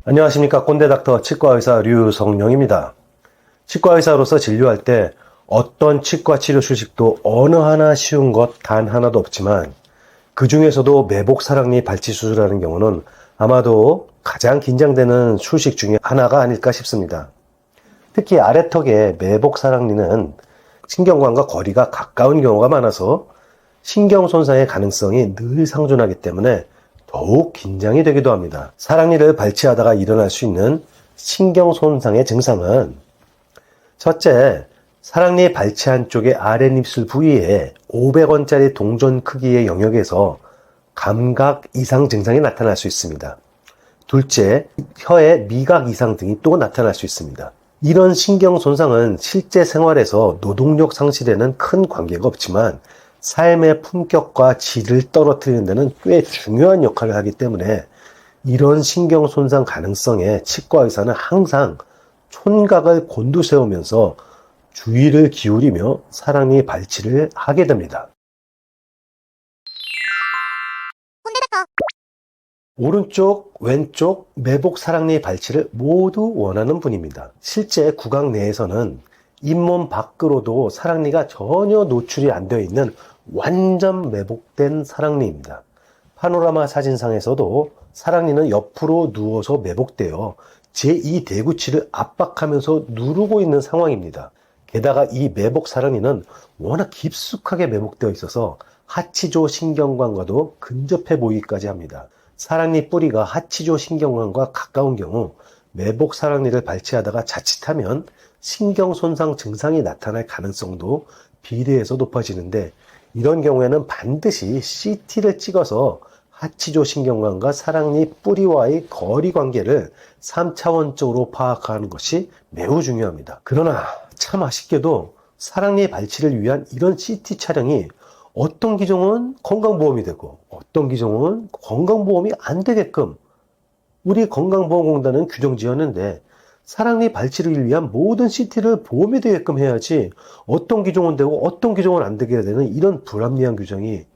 안녕하십니까. 꼰대닥터 치과의사 류성룡입니다. 치과의사로서 진료할 때 어떤 치과 치료 수식도 어느 하나 쉬운 것 단 하나도 없지만 그 중에서도 매복사랑니 발치 수술하는 경우는 아마도 가장 긴장되는 수식 중에 하나가 아닐까 싶습니다. 특히 아래턱의 매복사랑니는 신경관과 거리가 가까운 경우가 많아서 신경 손상의 가능성이 늘 상존하기 때문에 더욱 긴장이 되기도 합니다. 사랑니를 발치하다가 일어날 수 있는 신경 손상의 증상은 첫째, 사랑니 발치한 쪽의 아랫입술 부위에 500원짜리 동전 크기의 영역에서 감각 이상 증상이 나타날 수 있습니다. 둘째, 혀의 미각 이상 등이 또 나타날 수 있습니다. 이런 신경 손상은 실제 생활에서 노동력 상실에는 큰 관계가 없지만 삶의 품격과 질을 떨어뜨리는 데는 꽤 중요한 역할을 하기 때문에 이런 신경 손상 가능성에 치과 의사는 항상 촌각을 곤두세우면서 주의를 기울이며 사랑니 발치를 하게 됩니다. 오른쪽, 왼쪽 매복 사랑니 발치를 모두 원하는 분입니다. 실제 구강 내에서는 잇몸 밖으로도 사랑니가 전혀 노출이 안 되어 있는 완전 매복된 사랑니입니다. 파노라마 사진상에서도 사랑니는 옆으로 누워서 매복되어 제2 대구치를 압박하면서 누르고 있는 상황입니다. 게다가 이 매복 사랑니는 워낙 깊숙하게 매복되어 있어서 하치조 신경관과도 근접해 보이기까지 합니다. 사랑니 뿌리가 하치조 신경관과 가까운 경우 매복 사랑니를 발치하다가 자칫하면 신경 손상 증상이 나타날 가능성도 비례해서 높아지는데 이런 경우에는 반드시 CT를 찍어서 하치조 신경관과 사랑니 뿌리와의 거리 관계를 3차원적으로 파악하는 것이 매우 중요합니다. 그러나 참 아쉽게도 사랑니 발치를 위한 이런 CT 촬영이 어떤 기종은 건강보험이 되고 어떤 기종은 건강보험이 안 되게끔 우리 건강보험공단은 규정 지었는데 사랑니 발치를 위한 모든 CT를 보험이 되게끔 해야지 어떤 기종은 되고 어떤 기종은 안 되게 되는 이런 불합리한 규정이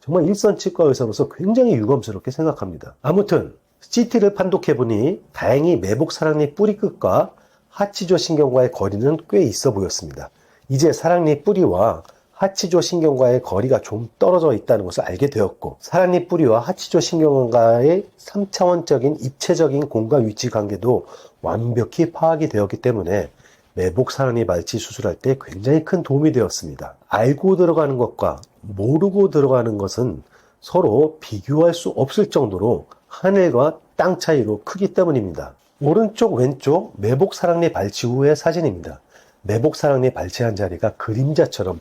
정말 일선 치과 의사로서 굉장히 유감스럽게 생각합니다. 아무튼 CT를 판독해보니 다행히 매복 사랑니 뿌리 끝과 하치조 신경과의 거리는 꽤 있어 보였습니다. 이제 사랑니 뿌리와 하치조 신경과의 거리가 좀 떨어져 있다는 것을 알게 되었고 사랑니 뿌리와 하치조 신경과의 3차원적인 입체적인 공간 위치 관계도 완벽히 파악이 되었기 때문에 매복 사랑니 발치 수술할 때 굉장히 큰 도움이 되었습니다. 알고 들어가는 것과 모르고 들어가는 것은 서로 비교할 수 없을 정도로 하늘과 땅 차이로 크기 때문입니다. 오른쪽 왼쪽 매복 사랑니 발치 후의 사진입니다. 매복 사랑니 발치한 자리가 그림자처럼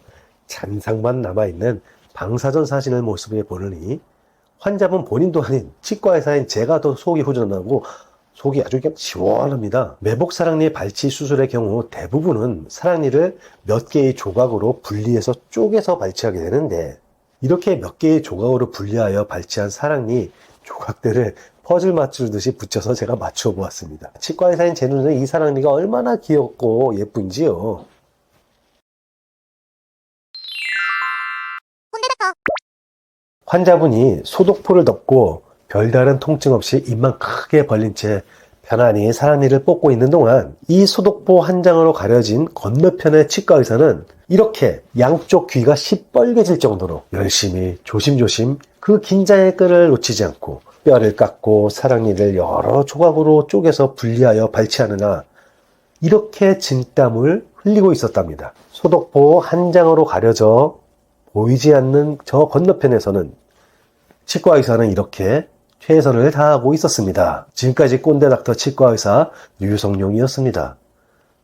잔상만 남아있는 방사선 사진을 모습을 보느니 환자분 본인도 아닌 치과의사인 제가 더 속이 후련하고 속이 아주 그냥 시원합니다. 매복 사랑니 발치 수술의 경우 대부분은 사랑니를 몇 개의 조각으로 분리해서 쪼개서 발치하게 되는데 이렇게 몇 개의 조각으로 분리하여 발치한 사랑니 조각들을 퍼즐 맞추듯이 붙여서 제가 맞추어 보았습니다. 치과의사인 제 눈에 이 사랑니가 얼마나 귀엽고 예쁜지요. 환자분이 소독포를 덮고 별다른 통증 없이 입만 크게 벌린 채 편안히 사랑니를 뽑고 있는 동안 이 소독포 한 장으로 가려진 건너편의 치과 의사는 이렇게 양쪽 귀가 시뻘개질 정도로 열심히 조심조심 그 긴장의 끈을 놓치지 않고 뼈를 깎고 사랑니를 여러 조각으로 쪼개서 분리하여 발치하느라 이렇게 진땀을 흘리고 있었답니다. 소독포 한 장으로 가려져 보이지 않는 저 건너편에서는 치과 의사는 이렇게 최선을 다하고 있었습니다. 지금까지 꼰대닥터 치과의사 류성룡이었습니다.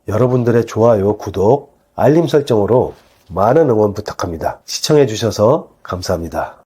여러분들의 좋아요, 구독, 알림 설정으로 많은 응원 부탁합니다. 시청해주셔서 감사합니다.